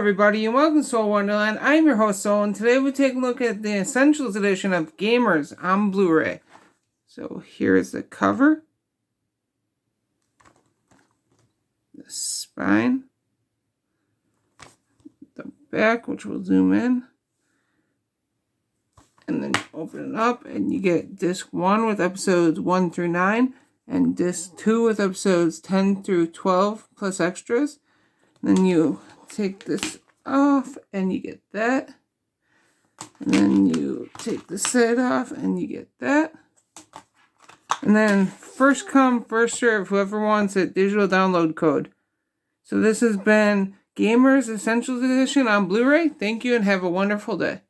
everybody, and welcome to Soul Wonderland. I'm your host, Soul, and today we take a look at the Essentials Edition of Gamers on Blu-ray. So here's the cover, the spine, the back, which we'll zoom in, and then open it up, and you get disc 1 with episodes 1 through 9, and disc 2 with episodes 10 through 12, plus extras. Then you take this off and you get that. And then you take the set off and you get that. And then first come, first serve, whoever wants it, digital download code. So this has been Gamers Essentials Edition on Blu-ray. Thank you and have a wonderful day.